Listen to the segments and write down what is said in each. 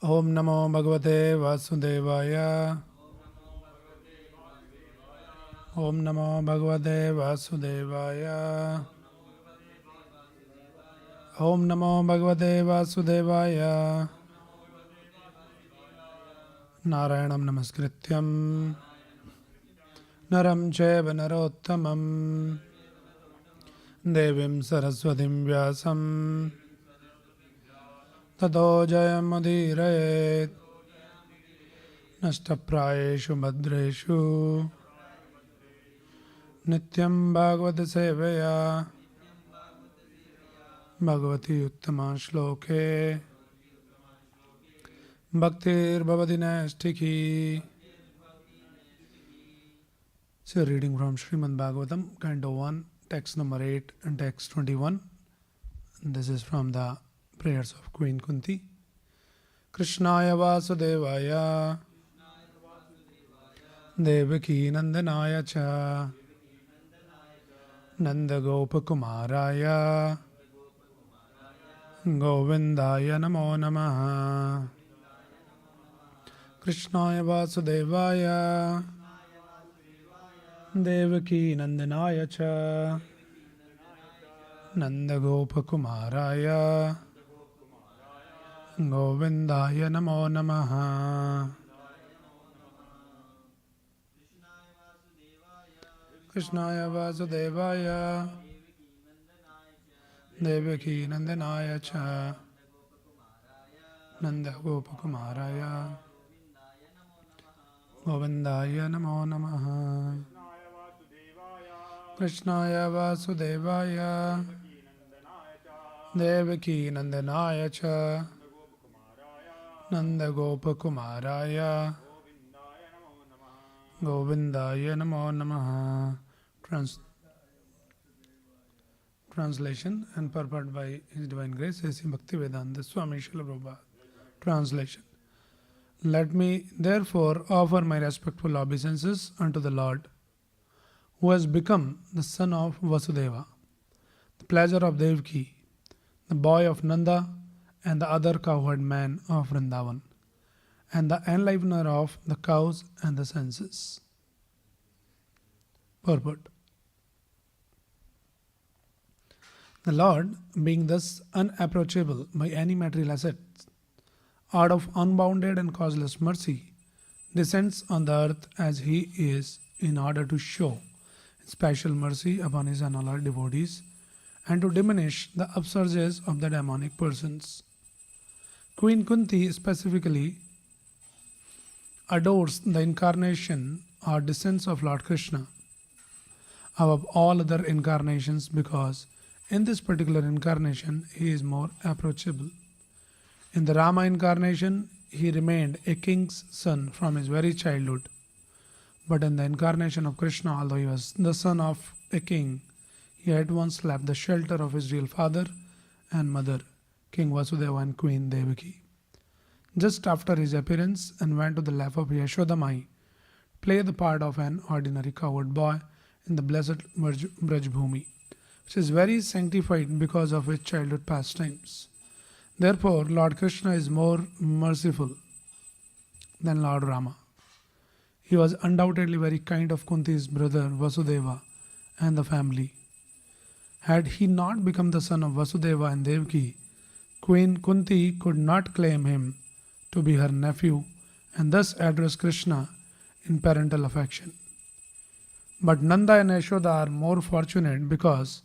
Om Namo Bhagavate Vasudevaya. Om Namo Bhagavate Vasudevaya. Om Namo Bhagavate Vasudevaya. Narayanam Namaskrityam Naram Chaiva Narottamam Devim Saraswatim Vyasam Tato Jayamudirayet Nashtaprayeshu Bhadreshu Nityam Bhagavata Sevaya Bhagavati Uttama Shloke Bhaktir Bhavati Naistiki. So reading from Srimad Bhagavatam, Canto 1, text number 8 and text 21. This is from the prayers of Queen Kunti. Krishnaya Vasudevaya Devaki Nandanaya Cha Nanda Gopakumaraya Govindaya Namo Namaha. Krishnaya Vasudevaya Devaki Nandanaya Cha Nanda Gopakumaraya Govindaya Namo Namaha. Krishnaya Vasudevaya Devaki Nandanaya Cha Nanda Gopakumaraya Govindaya Namo Namaha. Krishnaya Vasudevaya Devaki Nandanaya Cha Nanda Gopakumaraya Govindaya Namo Namaha. Translation and purport by His Divine Grace A.C. Bhaktivedanta Swami Srila Prabhupada. Translation. Let me therefore offer my respectful obeisances unto the Lord, who has become the son of Vasudeva, the pleasure of Devaki, the boy of Nanda, and the other cowherd man of Vrindavan, and the enlivener of the cows and the senses. Purport. The Lord, being thus unapproachable by any material assets, out of unbounded and causeless mercy, descends on the earth as He is in order to show special mercy upon His unalloyed devotees and to diminish the upsurges of the demonic persons. Queen Kunti specifically adores the incarnation or descents of Lord Krishna above all other incarnations because in this particular incarnation He is more approachable. In the Rama incarnation, He remained a king's son from his very childhood. But in the incarnation of Krishna, although He was the son of a king, He at once left the shelter of His real father and mother, King Vasudeva and Queen Devaki, just after His appearance, and went to the lap of Yashodamai, play the part of an ordinary cowherd boy in the blessed Braj Bhumi, which is very sanctified because of His childhood pastimes. Therefore, Lord Krishna is more merciful than Lord Rama. He was undoubtedly very kind of Kunti's brother Vasudeva and the family. Had he not become the son of Vasudeva and Devaki, Queen Kunti could not claim him to be her nephew and thus address Krishna in parental affection. But Nanda and Yashoda are more fortunate because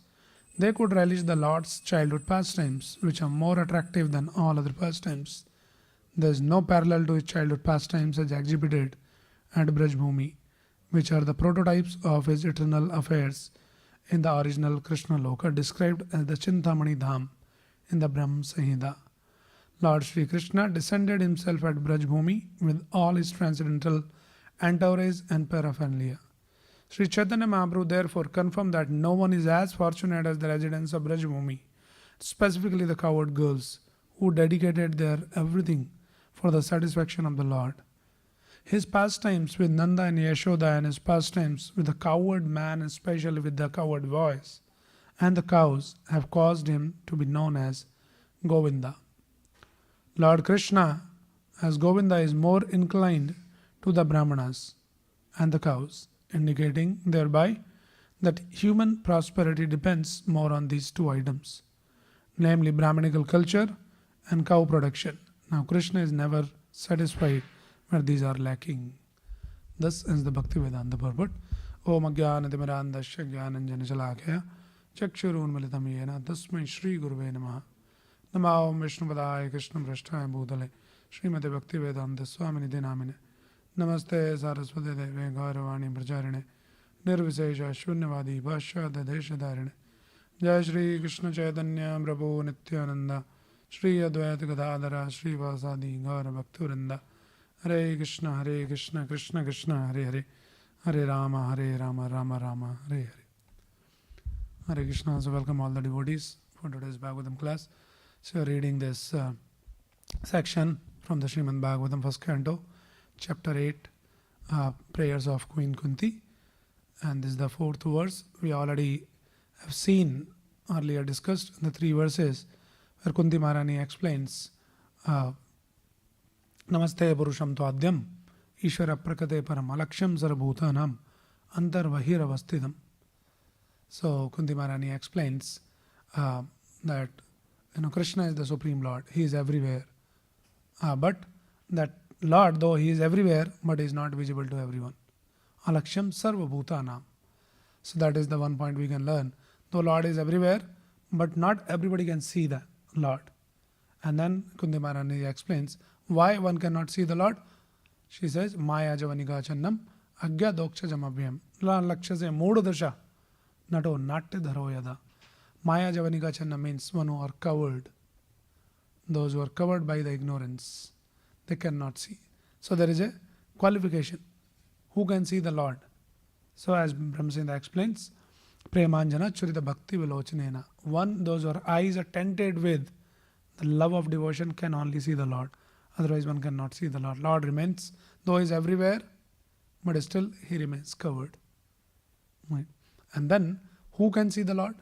they could relish the Lord's childhood pastimes, which are more attractive than all other pastimes. There is no parallel to His childhood pastimes as exhibited at Braj Bhumi, which are the prototypes of His eternal affairs in the original Krishna Loka, described as the Chintamani Dham in the Brahm Samhita. Lord Sri Krishna descended Himself at Braj Bhumi with all His transcendental entourage and paraphernalia. Sri Chaitanya Mahaprabhu therefore confirmed that no one is as fortunate as the residents of Braj Bhumi, specifically the cowherd girls, who dedicated their everything for the satisfaction of the Lord. His pastimes with Nanda and Yashoda and His pastimes with the cowherd man, especially with the cowherd boys and the cows, have caused Him to be known as Govinda. Lord Krishna as Govinda is more inclined to the Brahmanas and the cows, indicating thereby that human prosperity depends more on these two items, namely Brahmanical culture and cow production. Now, Krishna is never satisfied where these are lacking. Thus ends the Bhakti Vedanta purport. Om Ajnanatimirandasya Jnananjana Shalakaya Chakshurunmilitam Yena Tasmai Shri Guruve Namaha. Namo Om Vishnupadaya Krishna Prasthaya Bhutale Srimati Bhakti Vedanta Swaminiti Namine Namaste Saraswati Deve Gauravani Pracharine Nirvisesha Shunyavadi Bhashyada Deshadarine Jai Shri Krishna Chaitanya Prabhu Nityananda Shri Advaita Gadadhara Shri Vasadi Gaura Bhaktivinoda Hare Krishna Krishna Krishna Hare Hare Hare Rama Rama Rama Hare Hare. Hare Krishna. So welcome all the devotees for today's Bhagavatam class. So we are reading this section from the Srimad Bhagavatam first canto, chapter 8, prayers of Queen Kunti, and this is the fourth verse. We already have seen, earlier discussed, the three verses where Kunti Maharani explains Namaste Purusham Tvadyam Ishvara Prakate Param Alaksham Sarabhutanam Antar Vahiravastidam. So Kunti Maharani explains that Krishna is the Supreme Lord. He is everywhere. But that Lord, though He is everywhere, but is not visible to everyone. Alaksham Sarva Bhutanam. So that is the one point we can learn. Though Lord is everywhere, but not everybody can see the Lord. And then Kunti Maharani explains why one cannot see the Lord. She says, Maya Javanika Channam Agya Doksha Jamabhyam. Laksha se Modu Dasha Nato Natya Dharo Yada. Maya Javanika Channa means one who are covered. Those who are covered by the ignorance, they cannot see. So there is a qualification. Who can see the Lord? So as Brahmasindha explains, Premanjana Churita Bhakti Vilochanena. One, those whose eyes are tainted with the love of devotion can only see the Lord. Otherwise one cannot see the Lord. Lord remains, though He is everywhere, but still He remains covered. Right. And then, who can see the Lord?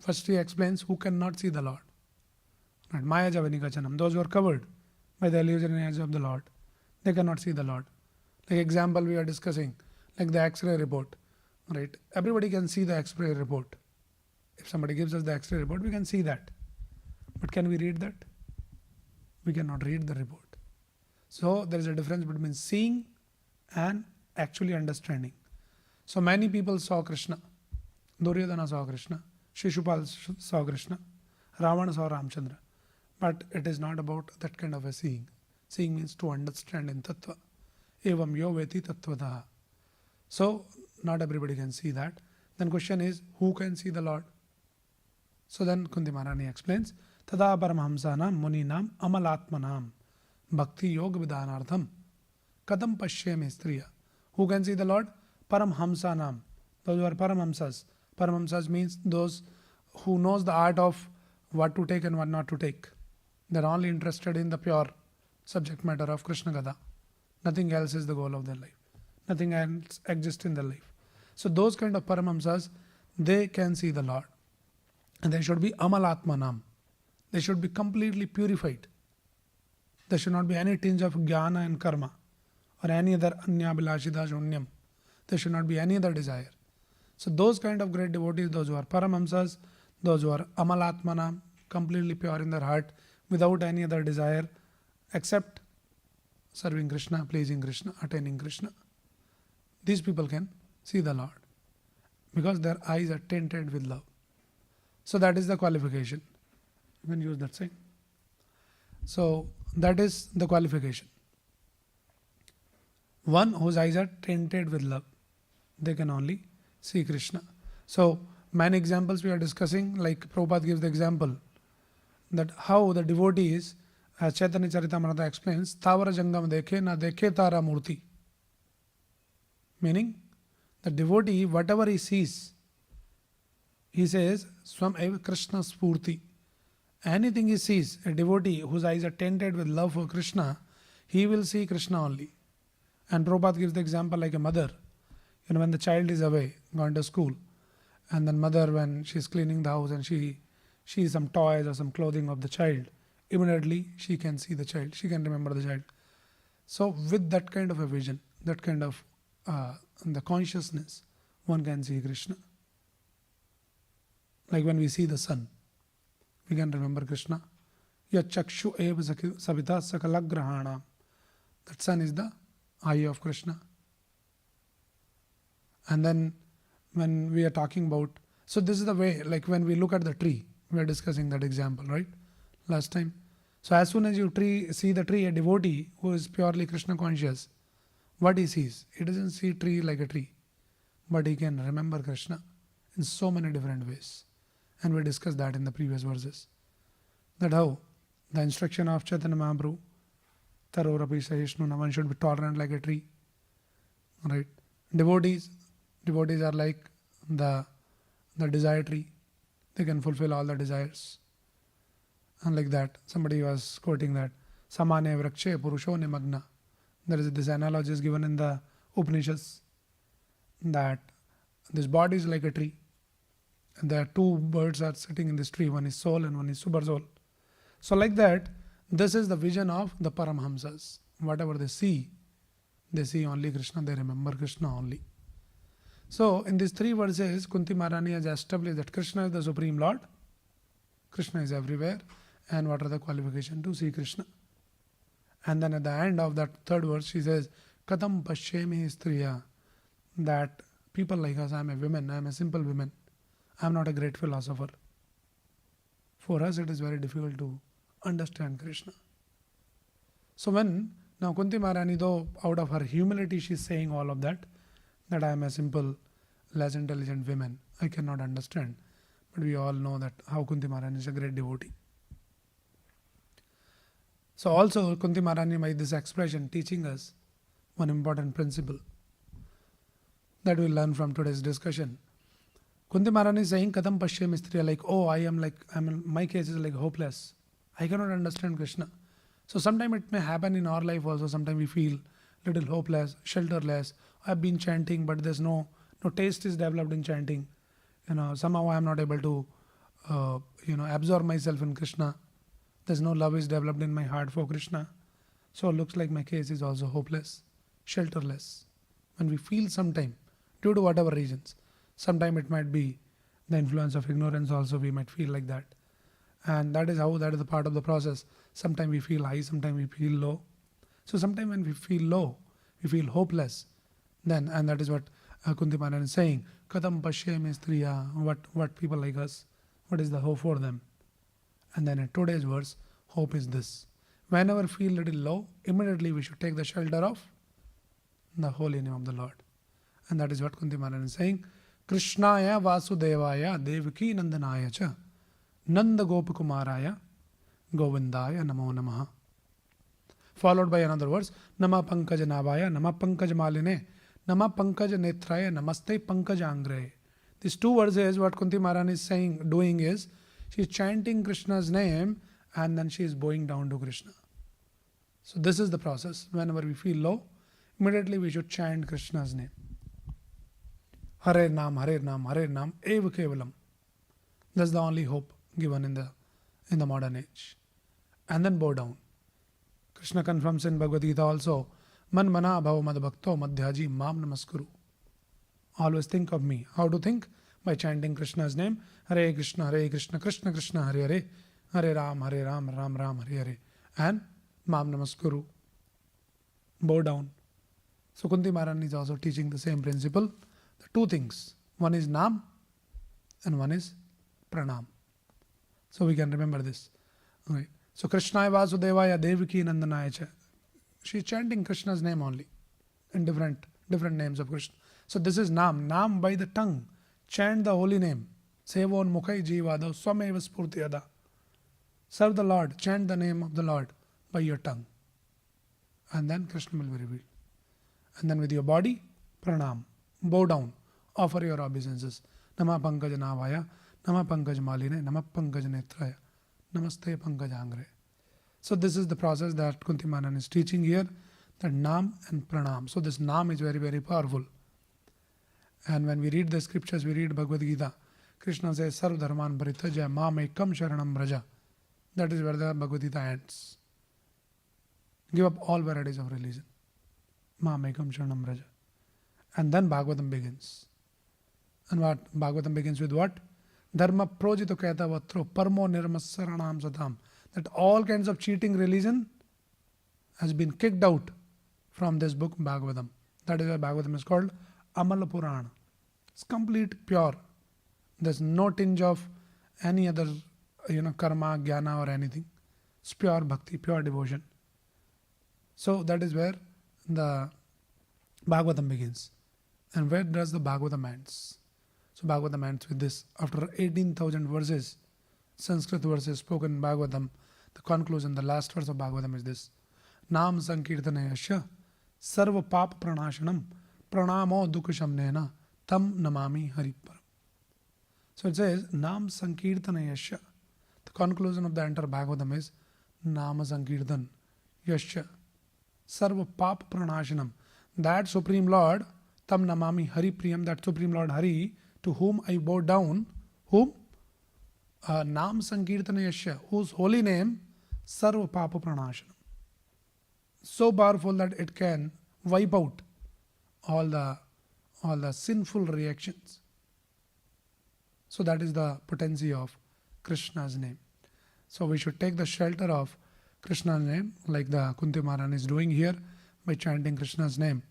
First He explains who cannot see the Lord. Right. Maya Javanika Chanam. Those who are covered by the illusory energy of the Lord, they cannot see the Lord. Like example we are discussing, like the X-ray report. Right. Everybody can see the X-ray report. If somebody gives us the X-ray report, we can see that. But can we read that? We cannot read the report. So there is a difference between seeing and actually understanding. So many people saw Krishna. Duryodhana saw Krishna. Shishupal saw Krishna. Ravana saw Ramchandra. But it is not about that kind of a seeing. Seeing means to understand in tattva. Evam yo veti tattvataha. So not everybody can see that. Then question is, who can see the Lord? So then Kunti Maharani explains, Tada Paramhamsanam Muninam Amalatmanam Bhakti Yoga Vidhanartham Kadam Pashyame Striya. Who can see the Lord? Paramhamsanam. Those who are Paramhamsas. Paramhamsas means those who knows the art of what to take and what not to take. They are only interested in the pure subject matter of Krishna Gada. Nothing else is the goal of their life. Nothing else exists in their life. So those kind of Paramhamsas, they can see the Lord. And they should be Amalatmanam. They should be completely purified. There should not be any tinge of jnana and karma or any other anyabhilashita shunyam. There should not be any other desire. So those kind of great devotees, those who are Paramhamsas, those who are Amalatmanam, completely pure in their heart, without any other desire, except serving Krishna, pleasing Krishna, attaining Krishna. These people can see the Lord because their eyes are tainted with love. So that is the qualification. You can use that saying. So that is the qualification. One whose eyes are tainted with love, they can only see Krishna. So many examples we are discussing, like Prabhupada gives the example that how the devotees, as Chaitanya Charitamrita explains, Tavara Jangam dekhe na dekhe tara murti. Meaning, the devotee, whatever he sees, he says, Swam eva Krishna spurti. Anything he sees, a devotee whose eyes are tainted with love for Krishna, he will see Krishna only. And Prabhupada gives the example like a mother. When the child is away, going to school, and then mother, when she's cleaning the house and she sees some toys or some clothing of the child immediately she can see the child, she can remember the child. So with that kind of a vision, that kind of the consciousness, one can see Krishna. Like when we see the sun, we can remember Krishna. Yachakshu eva savita sakalagrahana. That sun is the eye of Krishna. And then when we are talking about, so this is the way, like when we look at the tree, we are discussing that example, right? Last time. So as soon as you see the tree, a devotee who is purely Krishna conscious, what he sees, he doesn't see tree like a tree, but he can remember Krishna in so many different ways. And we discussed that in the previous verses. That how the instruction of Chaitanya Mahaprabhu, Tarorapi Sahishnuna, one should be tolerant like a tree. Right? Devotees are like the desire tree. They can fulfill all the desires. And like that, somebody was quoting that Samane Vrakshe Purusho Nimagna. There is this analogy is given in the Upanishads that this body is like a tree. And there are two birds are sitting in this tree. One is soul and one is super soul. So like that, this is the vision of the Paramhamsas. Whatever they see only Krishna, they remember Krishna only. So in these three verses, Kunti Maharani has established that Krishna is the Supreme Lord, Krishna is everywhere, and what are the qualifications to see Krishna. And then at the end of that third verse, she says, Katam Pashyami Striya, that people like us, I am a woman, I am a simple woman, I am not a great philosopher. For us, it is very difficult to understand Krishna. So when now Kunti Maharani, though out of her humility, she is saying all of that I am a simple, less intelligent woman, I cannot understand. But we all know that how Kunti Maharani is a great devotee. So also Kunti Maharani by this expression teaching us one important principle that we learn from today's discussion. Kunti Maharani is saying, Katam Pashyami Striya, like, my case is like hopeless. I cannot understand Krishna. So sometimes it may happen in our life also. Sometimes we feel little hopeless, shelterless. I have been chanting, but there's no taste is developed in chanting. Somehow I am not able to, absorb myself in Krishna. There's no love is developed in my heart for Krishna. So it looks like my case is also hopeless, shelterless. When we feel sometime, due to whatever reasons, sometime it might be the influence of ignorance also, we might feel like that. And that is the part of the process. Sometimes we feel high, sometimes we feel low. So sometimes when we feel low, we feel hopeless. And that is what Kunti Maharani is saying. Katam Pashyami Striya, what people like us, what is the hope for them? And then in today's verse, hope is this. Whenever we feel little low, immediately we should take the shelter of the holy name of the Lord. And that is what Kunti Maharani is saying. Krishnaya Vasudevaya Devaki Nandanaya Cha Nanda Gopakumaraya Govindaya Namo Namaha. Followed by another verse, Nama Pankaja Navaya, Nama Pankaja Maline, Nama Pankaja Netraya, Namaste Pankaja Angre. These two verses, what Kunti Maharani is doing is, she is chanting Krishna's name and then she is bowing down to Krishna. So this is the process. Whenever we feel low, immediately we should chant Krishna's name. Hare Nam, Hare Nam, Hare Nam, Eva Kevalam. That's the only hope given in the modern age. And then bow down. Krishna confirms in Bhagavad Gita also, Man mana bhava mad bhakto madhyaji mam namaskuru. Always think of me. How to think? By chanting Krishna's name. Hare Krishna, Krishna Krishna, Hare Hare, Hare Ram, Ram Ram, Hare Hare. And mam namaskuru. Bow down. So Kunti Maharani is also teaching the same principle. The two things. One is Nam and one is Pranam. So we can remember this. Okay. So Krishnaya Vasudevaya Devaki Nandanaya Cha. She is chanting Krishna's name only. In different names of Krishna. So this is Nam. Nam by the tongue. Chant the holy name. Sevon Mukhai Jivada Swameva Spurtiyada. Serve the Lord. Chant the name of the Lord by your tongue. And then Krishna will be revealed. And then with your body, Pranam. Bow down. Offer your obeisances. Nama Pankaja Navaya. Nama Pankaja Maline. Nama Pankaja Netraya. Namaste Pankaja Angre. So this is the process that Kunti Maharani is teaching here. That Nam and Pranam. So this Nam is very, very powerful. And when we read the scriptures, we read Bhagavad Gita. Krishna says, Sarv Dharman Paritaja Mam Ekam Sharanam Braja. That is where the Bhagavad Gita ends. Give up all varieties of religion. Mamekam Sharanam Raja. And then Bhagavatam begins. And what? Bhagavatam begins with what? Dharma projito keta vatro parmo nirmasaranam satam. That all kinds of cheating religion has been kicked out from this book Bhagavatam. That is why Bhagavatam is called Amala Purana. It's complete pure. There's no tinge of any other karma, jnana or anything. It's pure bhakti, pure devotion. So that is where the Bhagavatam begins. And where does the Bhagavatam ends? So Bhagavatam ends with this. After 18,000 verses, Sanskrit verses spoken in Bhagavatam, the conclusion, the last verse of Bhagavatam is this. Nam sankirtanayasya sarva papa pranashanam pranamo dukashamnena tam namami hariparam. So it says, Nam sankirtanayasya. The conclusion of the entire Bhagavatam is Nama sankirtan yasya sarva papa pranashanam. That Supreme Lord, tam namami hari priyam, that Supreme Lord Hari, to whom I bow down, whom? Nam sankirtanayasya, whose holy name, sarva papa pranashanam. So powerful that it can wipe out all the sinful reactions. So that is the potency of Krishna's name. So we should take the shelter of Krishna's name, like the Kunti Maharani is doing here by chanting Krishna's name.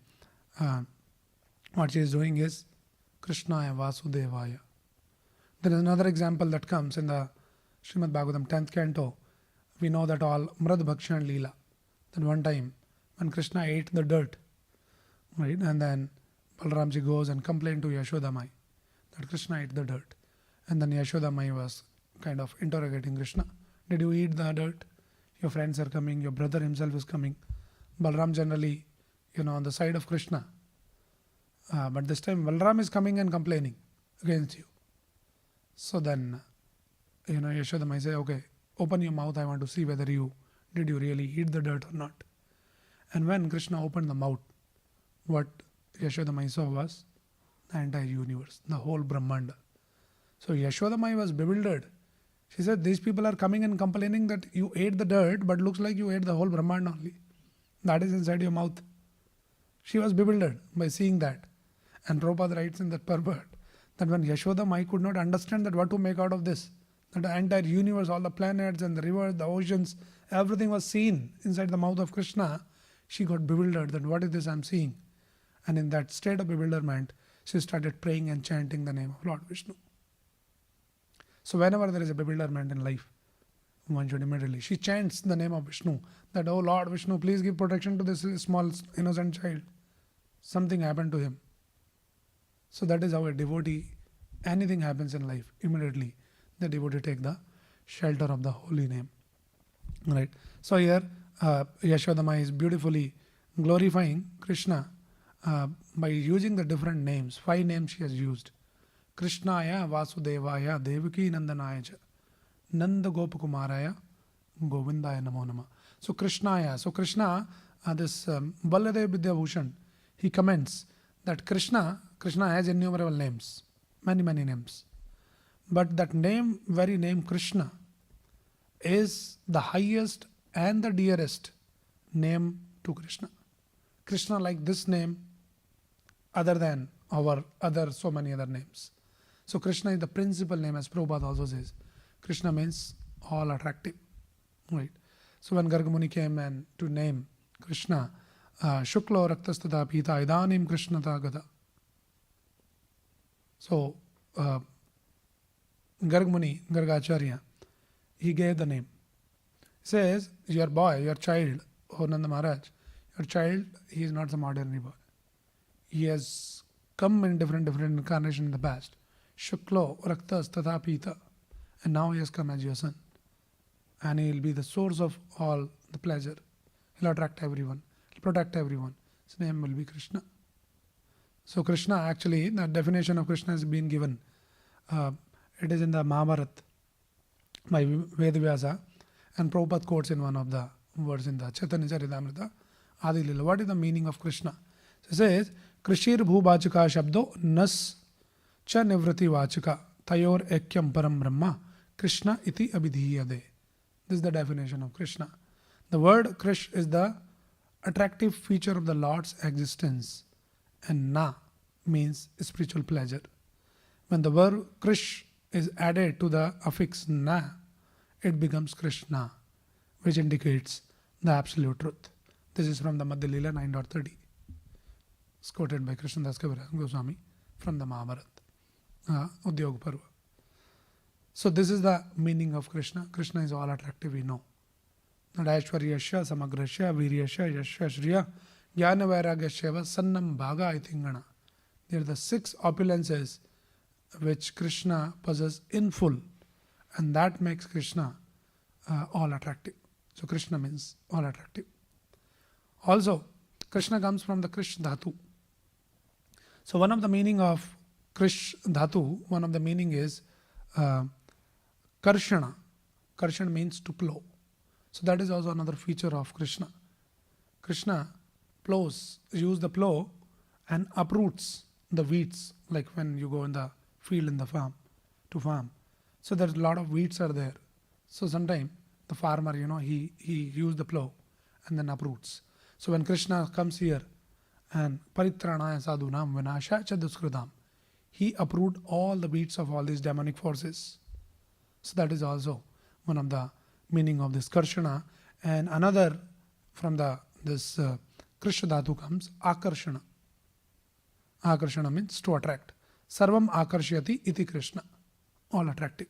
What she is doing is Krishnaya Vasudevaya. There is another example that comes in the Srimad Bhagavatam 10th canto. We know that all Mrad Bhakshan Leela. Then one time when Krishna ate the dirt, right, and then Balramji goes and complained to Yashodamai that Krishna ate the dirt. And then Yashodamai was kind of interrogating Krishna. Did you eat the dirt? Your friends are coming, your brother himself is coming. Balram generally, on the side of Krishna. But this time Balram is coming and complaining against you. So then, Yashodamai say, okay, open your mouth, I want to see whether did you really eat the dirt or not. And when Krishna opened the mouth, what Yashodamai saw was the entire universe, the whole Brahmanda. So Yashodamai was bewildered. She said, these people are coming and complaining that you ate the dirt, but looks like you ate the whole Brahmanda only. That is inside your mouth. She was bewildered by seeing that. And Prabhupada writes in that purport that when Yashodamai could not understand that what to make out of this, that the entire universe, all the planets and the rivers, the oceans, everything was seen inside the mouth of Krishna, she got bewildered that what is this I am seeing? And in that state of bewilderment, she started praying and chanting the name of Lord Vishnu. So whenever there is a bewilderment in life, one should immediately, she chants the name of Vishnu, that, oh Lord Vishnu, please give protection to this small innocent child. Something happened to him. So that is how a devotee, anything happens in life, immediately the devotee take the shelter of the holy name. Right. So here Yashodamai is beautifully glorifying Krishna by using the different names. 5 names she has used. Krishnaya Vasudevaya Devaki Nandanaya cha Nanda Gopakumaraya Govindaya Namo Nama. So Krishnaya. So Krishna, this Baladev Vidyabhushan, he comments that Krishna has innumerable names, many names. But that very name Krishna is the highest and the dearest name to Krishna. Krishna like this name other than our so many other names. So Krishna is the principal name, as Prabhupada also says. Krishna means all attractive. Right. So when Gargamuni came and to name Krishna, Shukla Raktastata Pita Idanim Krishna Tagada. So Gargacharya, he gave the name. He says, your child, O Nanda Maharaj, your child, he is not some ordinary boy. He has come in different incarnations in the past. Shuklo, Raktas, Tata Pita. And now he has come as your son. And he will be the source of all the pleasure. He will attract everyone. He will protect everyone. His name will be Krishna. So Krishna, actually, the definition of Krishna has been given. It is in the Mahabharata by Vedavyasa. And Prabhupada quotes in one of the words in the Chaitanya Charitamrita, Adi Lila. What is the meaning of Krishna? So it says, Krishir Bhubachika Shabdo Nas Cha Nivrati Vachika Tayor Ekyam Param Brahma Krishna iti abhidhiyade. This is the definition of Krishna. The word Krish is the attractive feature of the Lord's existence, and Na means spiritual pleasure. When the word Krish is added to the affix Na, it becomes Krishna, which indicates the absolute truth. This is from the Madhya Leela 9.30. It's quoted by Krishna Das Goswami from the Mahabharata, Udyog Parva. So this is the meaning of Krishna. Krishna is all attractive, we know. Aishwaryasya, Samagrasya, Viryasya, Yashya, Shriya, Jnana Vairagyasya, Sannam Bhaga Itingana. They are the 6 opulences which Krishna possesses in full, and that makes Krishna all attractive. So Krishna means all attractive. Also, Krishna comes from the Krish Dhatu. So one of the meaning of Krish Dhatu, one of the meaning is Karshana. Karshana means to plow. So that is also another feature of Krishna. Krishna use the plow and uproots the weeds, like when you go in the field in the farm to farm. So there's a lot of weeds are there. So sometimes the farmer, he use the plow and then uproots. So when Krishna comes here and Paritranaya Sadhunam Vinasha Cha Duskridam, he uprooted all the weeds of all these demonic forces. So that is also one of the meaning of this Karshana. And another from this Krishna Dhatu comes Akarshana. Akarshana means to attract. Sarvam Akarshyati iti Krishna. All attractive.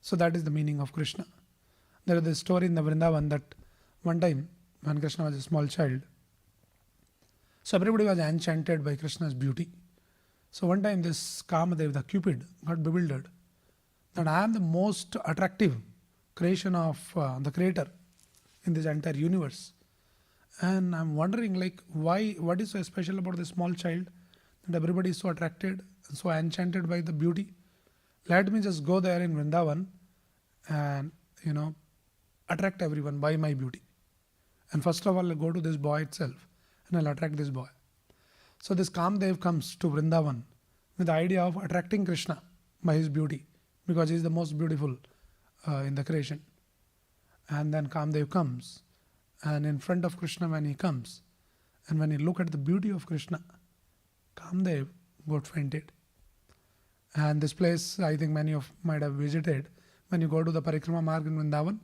So that is the meaning of Krishna. There is this story in the Vrindavan that one time when Krishna was a small child, so everybody was enchanted by Krishna's beauty. So one time this Kamadev, the Cupid, got bewildered that I am the most attractive creation of the Creator in this entire universe. And I'm wondering what is so special about this small child that everybody is so attracted and so enchanted by the beauty. Let me just go there in Vrindavan and, attract everyone by my beauty. And first of all, I'll go to this boy itself and I'll attract this boy. So this Kamdev comes to Vrindavan with the idea of attracting Krishna by his beauty, because he is the most beautiful in the creation. And then Kamdev comes, and in front of Krishna when he comes, and when he look at the beauty of Krishna, Kamdev got fainted. And this place, I think many of might have visited. When you go to the Parikrama Marg in Vrindavan,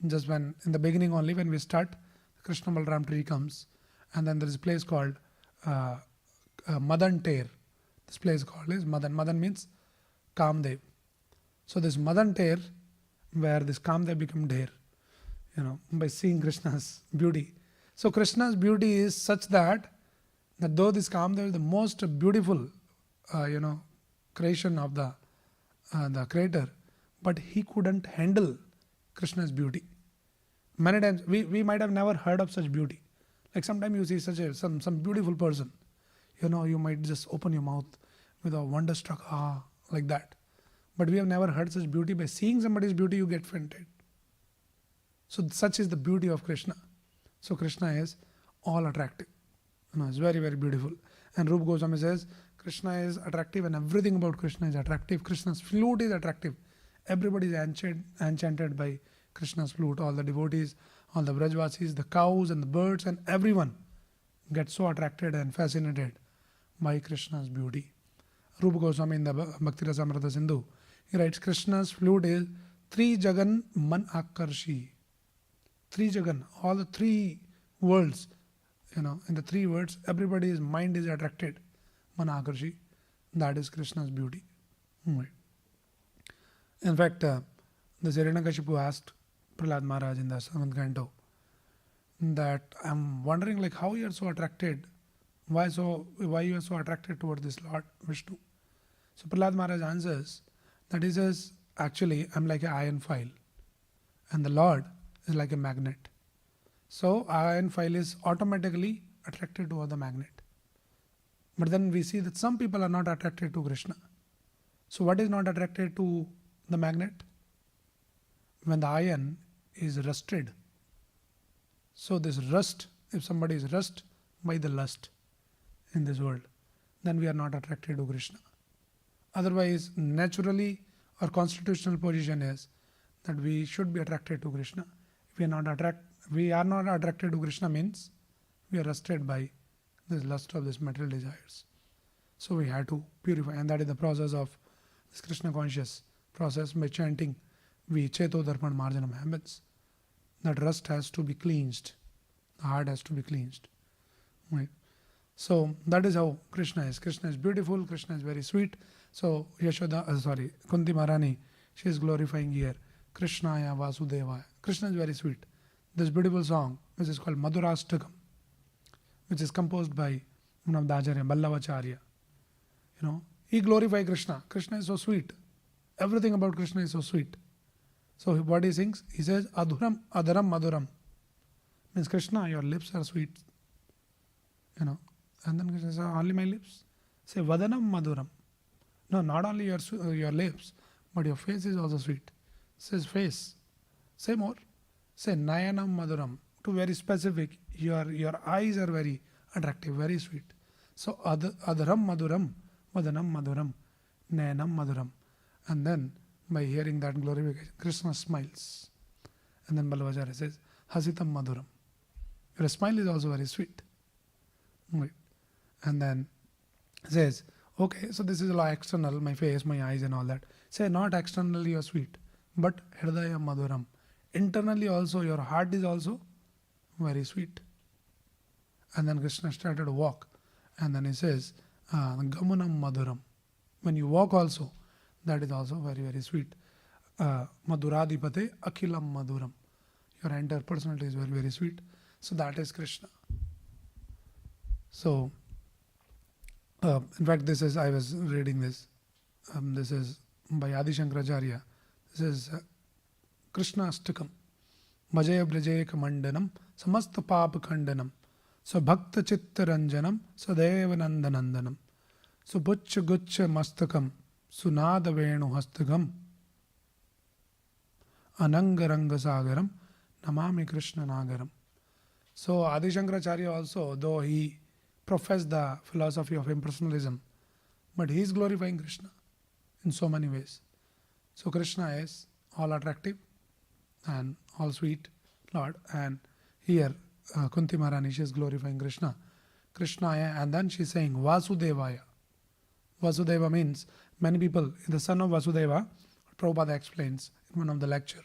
just when in the beginning only, when we start, the Krishna Balram tree comes, and then there is a place called Madan Ter. This place called is Madan. Madan means Kamdev. So this Madan Ter, where this Kamdev become Dher, by seeing Krishna's beauty. So Krishna's beauty is such that though this Kamdev is the most beautiful, creation of the Creator, but he couldn't handle Krishna's beauty. Many times we might have never heard of such beauty. Like sometimes you see some beautiful person, you might just open your mouth with a wonderstruck like that. But we have never heard such beauty. By seeing somebody's beauty, you get fainted. So such is the beauty of Krishna. So Krishna is all attractive. It's very, very beautiful. And Rupa Goswami says, Krishna is attractive and everything about Krishna is attractive. Krishna's flute is attractive. Everybody is enchanted by Krishna's flute. All the devotees, all the Brajvasis, the cows and the birds and everyone gets so attracted and fascinated by Krishna's beauty. Rupa Goswami in the Bhakti Rasamrita Sindhu, he writes, Krishna's flute is Tri Jagan Man Akarshi. Tri Jagan, all the 3 worlds, in the 3 words, everybody's mind is attracted. Man Akarshi, that is Krishna's beauty. Right. In fact, the Hiranyakashipu asked Prahlad Maharaj in the 7th canto that I'm wondering how you are so attracted, why you are so attracted toward this Lord Vishnu. So Prahlad Maharaj answers that he says, actually I'm like an iron file and the Lord is like a magnet. So iron file is automatically attracted toward the magnet. But then we see that some people are not attracted to Krishna. So what is not attracted to the magnet? When the iron is rusted. So this rust, if somebody is rust by the lust in this world, then we are not attracted to Krishna. Otherwise, naturally, our constitutional position is that we should be attracted to Krishna. If we are not attracted to Krishna means we are rusted by this lust of this material desires. So we have to purify, and that is the process of this Krishna conscious process. By chanting, we Cheto Darpan Marjanam happens. That rust has to be cleansed. The heart has to be cleansed. Right. So that is how Krishna is. Krishna is beautiful, Krishna is very sweet. So Kunti Maharani, she is glorifying here Krishnaya Vasudevaya. Krishna is very sweet. This beautiful song, which is called Madhurastakam, which is composed by one of the Acharya, Ballavacharya. He glorifies Krishna. Krishna is so sweet. Everything about Krishna is so sweet. So what he sings, he says, Adhuram, Adaram, Madhuram. Means Krishna, your lips are sweet. And then Krishna says, only my lips? Say, Vadanam, Madhuram. No, not only your lips, but your face is also sweet. Says face. Say more. Say, Nayanam, Madhuram. To very specific, your eyes are very attractive, very sweet. So, Adharam, Madhuram. Vadanam Madhuram, Nayanam Madhuram. And then by hearing that glorification, Krishna smiles. And then Ballavacharya says, Hasitam Madhuram. Your smile is also very sweet. Right. And then says, okay, so this is all external, my face, my eyes and all that. Say not externally you are sweet, but Hridaya Madhuram. Internally also, your heart is also very sweet. And then Krishna started to walk. And then he says, Gamanam Madhuram. When you walk also, that is also very, very sweet. Madhuradipate Akhilam Madhuram. Your entire personality is very, very sweet. So that is Krishna. So, in fact, I was reading this. This is by Adi Shankaracharya. This is Krishna Astakam. Bhajaya Brajayaka Mandanam. Samasta Papa Kandanam. So Bhakta Chitta Ranjanam, Sadeva Nandanandanam. So Butcha Gutcha Mastakam, Sunada Venu Hastakam, Anangaranga Sagaram, Namami Krishna Nagaram. So Adi Shankaracharya also, though he professed the philosophy of impersonalism, but he is glorifying Krishna in so many ways. So Krishna is all attractive and all sweet Lord, and here Kunti Maharani, she is glorifying Krishna. Krishnaya, and then she is saying Vasudevaya. Vasudeva means many people, the son of Vasudeva, Prabhupada explains in one of the lecture.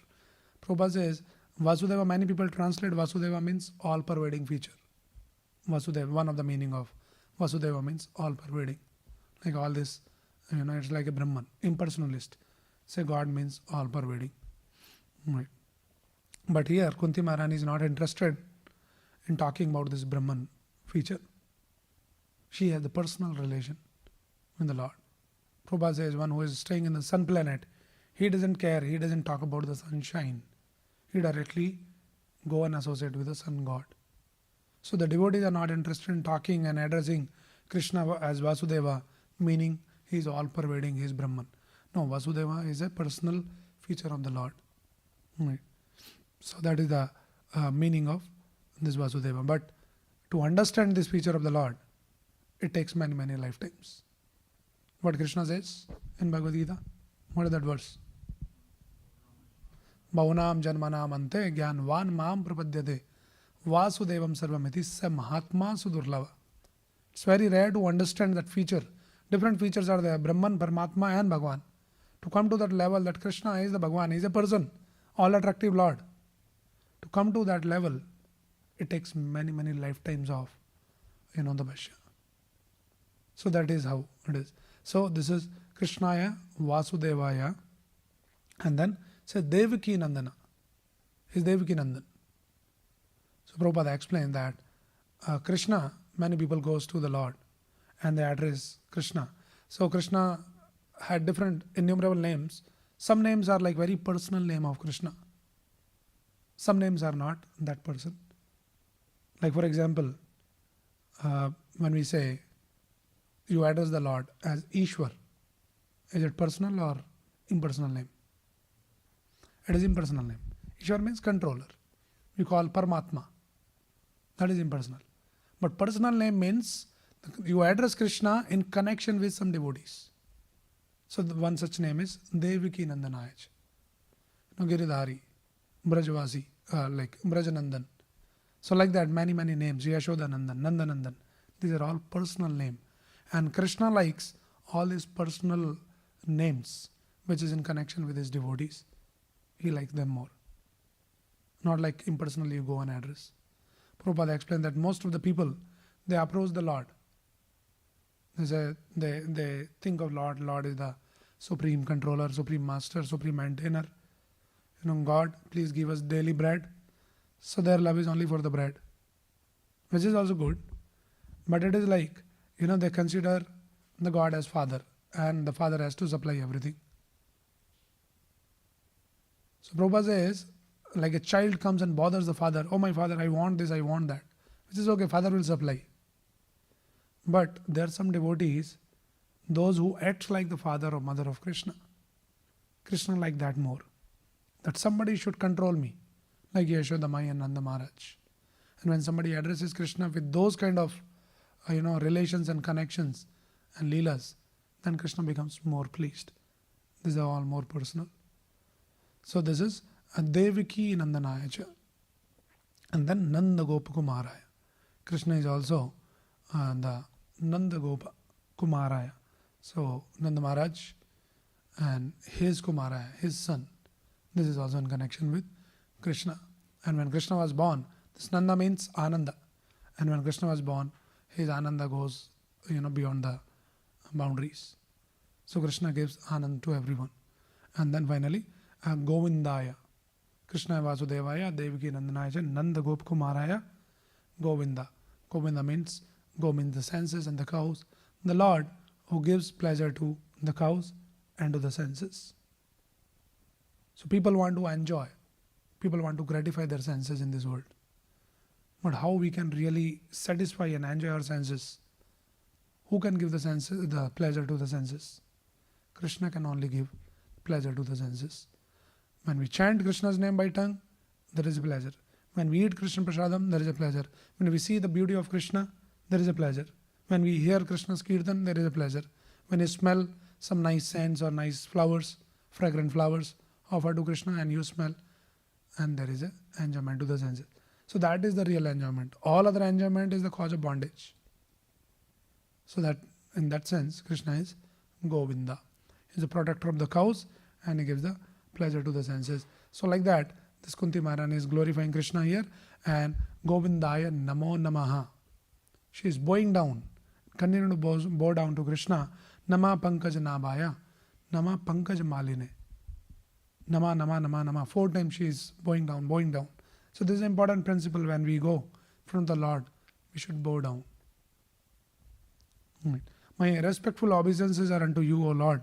Prabhupada says, Vasudeva, many people translate Vasudeva means all pervading feature. Vasudeva, one of the meaning of Vasudeva means all pervading. Like all this, it's like a Brahman, impersonalist. Say God means all pervading. Right. But here, Kunti Maharani is not interested in talking about this Brahman feature. She has the personal relation with the Lord. Prabhupada says one who is staying in the sun planet, he doesn't care, he doesn't talk about the sunshine. He directly go and associate with the sun god. So the devotees are not interested in talking and addressing Krishna as Vasudeva, meaning he is all pervading, he is Brahman. No, Vasudeva is a personal feature of the Lord. Right. So that is the meaning of this Vasudeva. But to understand this feature of the Lord, it takes many, many lifetimes. What Krishna says in Bhagavad Gita? What is that verse? Bhavanam janmanam ante jnanvan mam prapadyate vasudevam sarvamiti sa mahatma sudurlava. It's very rare to understand that feature. Different features are there, Brahman, Paramatma and Bhagavan. To come to that level that Krishna is the Bhagavan, he is a person, all attractive Lord. To come to that level, it takes many, many lifetimes of, the Bhashya. So that is how it is. So this is Krishnaya, Vasudevaya, and then say Devaki Nandana. Is Devaki Nandan. So Prabhupada explained that Krishna, many people goes to the Lord and they address Krishna. So Krishna had different innumerable names. Some names are like very personal name of Krishna. Some names are not that person. Like for example, when we say you address the Lord as Ishwar, is it personal or impersonal name? It is impersonal name. Ishwar means controller. We call Paramatma. That is impersonal. But personal name means you address Krishna in connection with some devotees. So one such name is Devaki Nandanayach. Giridhari, Brajvasi, like Brajanandan. So like that, many names. Yashodanandan, Nandanandan. These are all personal names. And Krishna likes all these personal names which is in connection with his devotees. He likes them more. Not like impersonally you go and address. Prabhupada explained that most of the people, they approach the Lord. They think of Lord. Lord is the supreme controller, supreme master, supreme maintainer. God, please give us daily bread. So their love is only for the bread, which is also good. But it is like, they consider the God as father, and the father has to supply everything. So Prabhupada says, like a child comes and bothers the father, oh my father, I want this, I want that. Which is okay, father will supply. But there are some devotees, those who act like the father or mother of Krishna. Krishna like that more. That somebody should control me, like Yashodamai and Nanda Maharaj. And when somebody addresses Krishna with those kind of relations and connections and leelas, then Krishna becomes more pleased. These are all more personal. So this is Devaki Nandanaya. And then Nanda Gopa Kumaraya. Krishna is also the Nanda Gopa Kumaraya. So Nanda Maharaj and his Kumaraya, his son. This is also in connection with Krishna. And when Krishna was born, this Nanda means Ananda. And when Krishna was born, his Ananda goes, beyond the boundaries. So Krishna gives Anand to everyone. And then finally, Govindaya. Krishna Vasudevaya, Devaki Nandanaya, Nanda Gop Kumaraya, Govinda. Govinda means go means the senses and the cows. The Lord who gives pleasure to the cows and to the senses. So people want to enjoy. People want to gratify their senses in this world. But how we can really satisfy and enjoy our senses? Who can give the pleasure to the senses? Krishna can only give pleasure to the senses. When we chant Krishna's name by tongue, there is a pleasure. When we eat Krishna Prasadam, there is a pleasure. When we see the beauty of Krishna, there is a pleasure. When we hear Krishna's Kirtan, there is a pleasure. When you smell some nice scents or nice flowers, fragrant flowers offered to Krishna, and you smell, and there is an enjoyment to the senses. So that is the real enjoyment. All other enjoyment is the cause of bondage. So that in that sense, Krishna is Govinda. He is the protector of the cows, and he gives the pleasure to the senses. So like that, this Kunti Maharani is glorifying Krishna here, and Govindaya Namo Namaha. She is bowing down, continue to bow down to Krishna. Nama Pankaj Nabhaya, Nama Pankaj Maline. Nama, Nama, Nama, Nama. 4 times she is bowing down, bowing down. So this is an important principle when we go from the Lord. We should bow down. Right. My respectful obeisances are unto you, O Lord,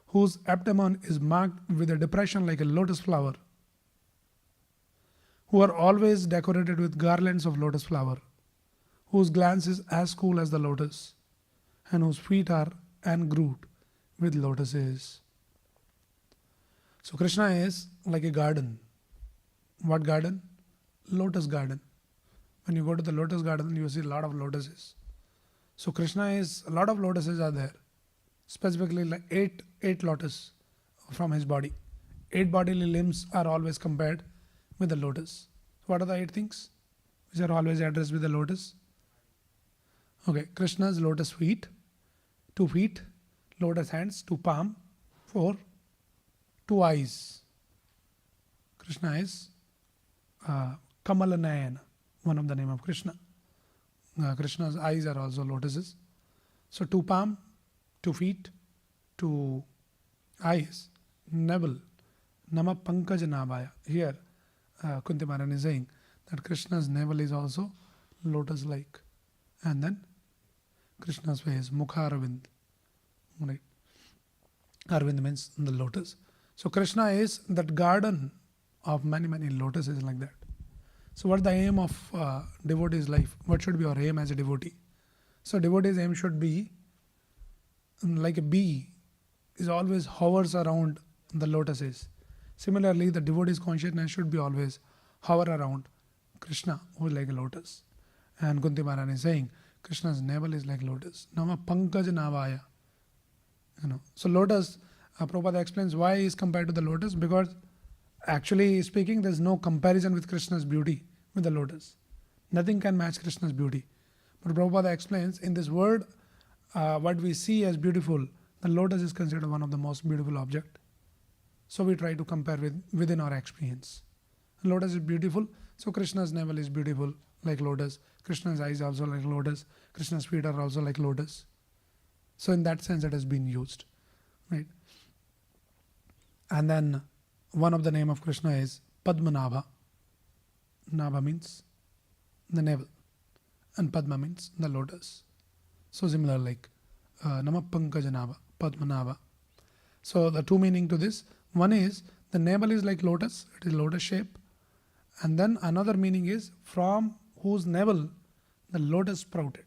whose abdomen is marked with a depression like a lotus flower, who are always decorated with garlands of lotus flower, whose glance is as cool as the lotus, and whose feet are engrooved with lotuses. So Krishna is like a garden. What garden? Lotus garden. When you go to the lotus garden, you see a lot of lotuses. So Krishna is, a lot of lotuses are there. Specifically like 8 lotus from his body. 8 bodily limbs are always compared with the lotus. What are the 8 things which are always addressed with the lotus? Okay, Krishna's lotus feet, 2 feet, lotus hands, 2 palm, 4, 2 eyes. Krishna is Kamalanayana, one of the name of Krishna. Krishna's eyes are also lotuses. So 2 palm, 2 feet, 2 eyes, navel, Nama Pankaj Nabhaya. Here, Kunti Maharani is saying that Krishna's navel is also lotus-like. And then Krishna's face, Mukha Arvind. Right. Arvind means the lotus. So Krishna is that garden of many lotuses like that. So what's the aim of devotee's life? What should be our aim as a devotee? So devotee's aim should be like a bee is always hovers around the lotuses. Similarly, the devotee's consciousness should be always hover around Krishna, who is like a lotus. And Kunti Maharani is saying, Krishna's navel is like lotus. Nama Pankaj Navaya. So lotus, Prabhupada explains why he is compared to the lotus, because Actually speaking, there's no comparison with Krishna's beauty with the lotus. Nothing can match Krishna's beauty. But Prabhupada explains in this world, what we see as beautiful, the lotus is considered one of the most beautiful object. So we try to compare within our experience. Lotus is beautiful, so Krishna's navel is beautiful like lotus. Krishna's eyes also like lotus. Krishna's feet are also like lotus. So in that sense, it has been used, right? And then one of the name of Krishna is Padmanabha. Nabha means the navel, and Padma means the lotus. So similar like Nama Pankajanabha, Padmanabha. So the two meaning to this, one is the navel is like lotus, it is lotus shape, and then another meaning is from whose navel the lotus sprouted.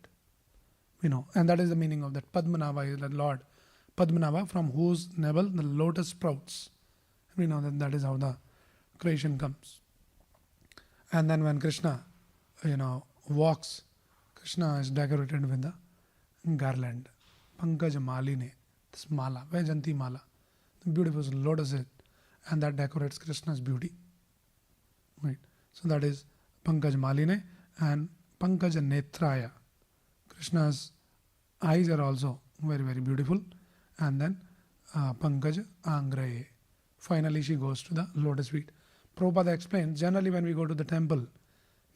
And that is the meaning of that. Padmanabha is the Lord. Padmanabha, from whose navel the lotus sprouts. We know that is how the creation comes. And then when Krishna, walks, Krishna is decorated with the garland. Pankaj Maline, this mala, Vajanti mala, the beautiful lotus head, and that decorates Krishna's beauty. Right. So that is Pankaj Maline and Pankaj Netraya. Krishna's eyes are also very, very beautiful. And then Pankaj Angraye. Finally, she goes to the lotus feet. Prabhupada explains, generally when we go to the temple,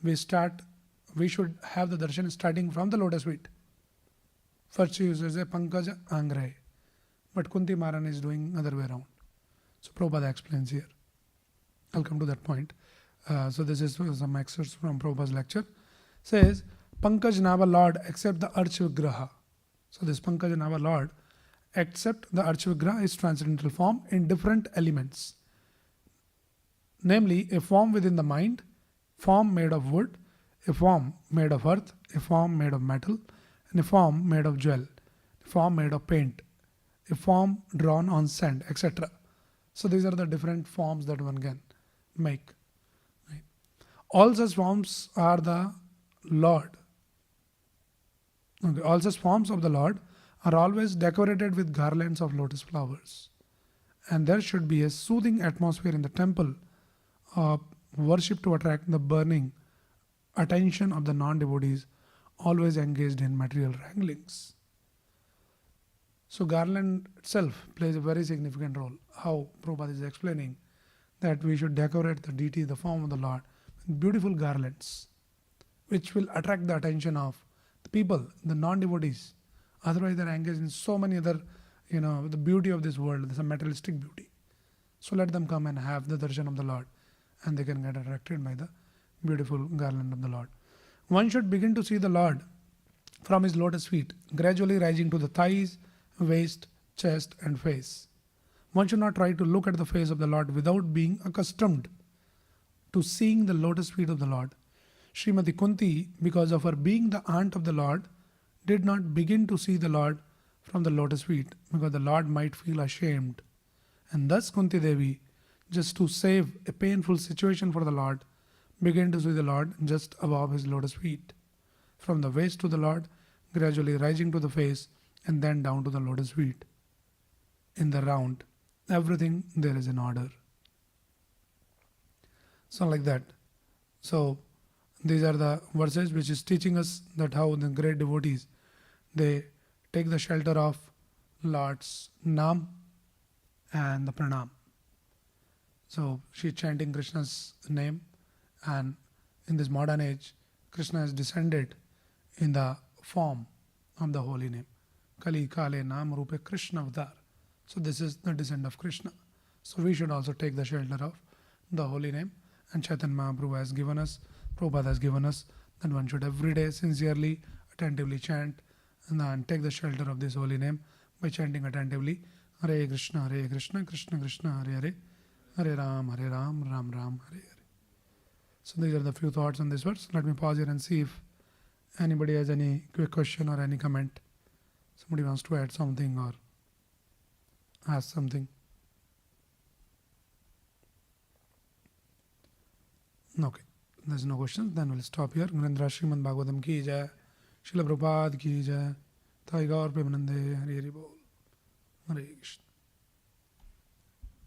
we should have the darshan starting from the lotus feet. First she uses a Pankaj Angraye. But Kunti Maharani is doing other way around. So Prabhupada explains here. I'll come to that point. So this is some excerpts from Prabhupada's lecture. Says, Pankaj Nava Lord accept the Arch Vigraha. So this Pankaj Nava Lord accept the Arch Vigraha is transcendental form in different elements. Namely, a form within the mind, form made of wood, a form made of earth, a form made of metal, and a form made of jewel, a form made of paint, a form drawn on sand, etc. So these are the different forms that one can make. Right? All such forms are the Lord. Okay. All such forms of the Lord are always decorated with garlands of lotus flowers. And there should be a soothing atmosphere in the temple of worship to attract the burning attention of the non-devotees always engaged in material wranglings. So garland itself plays a very significant role. How Prabhupada is explaining that we should decorate the deity, the form of the Lord, with beautiful garlands, which will attract the attention of the people, the non-devotees. Otherwise they are engaged in so many other, the beauty of this world, this is a materialistic beauty. So let them come and have the darshan of the Lord, and they can get attracted by the beautiful garland of the Lord. One should begin to see the Lord from his lotus feet, gradually rising to the thighs, waist, chest and face. One should not try to look at the face of the Lord without being accustomed to seeing the lotus feet of the Lord. Srimati Kunti, because of her being the aunt of the Lord, did not begin to see the Lord from the lotus feet because the Lord might feel ashamed. And thus Kunti Devi, just to save a painful situation for the Lord, began to see the Lord just above his lotus feet. From the waist to the Lord, gradually rising to the face and then down to the lotus feet. In the round, everything there is in order. So like that. So these are the verses which is teaching us that how the great devotees, they take the shelter of Lord's Nam and the Pranam. So she is chanting Krishna's name, and in this modern age, Krishna has descended in the form of the holy name. Kali Kale Nam Rupe Krishna Avatar. So this is the descent of Krishna. So we should also take the shelter of the holy name, and Chaitanya Mahaprabhu has given us, Prabhupada has given us, that one should every day sincerely, attentively chant and take the shelter of this holy name by chanting attentively Hare Krishna, Krishna Krishna, Hare Hare, Hare Ram, Ram Ram, Hare Hare. So these are the few thoughts on this verse. Let me pause here and see if anybody has any quick question or any comment. Somebody wants to add something or ask something. Okay, there's no questions. Then we'll stop here. Gurindra Srimad Bhagavatam ki jai, Srila Prabhupada ki jai, Thai Gaur Premanande, Hari Hari Bol, Hare Krishna.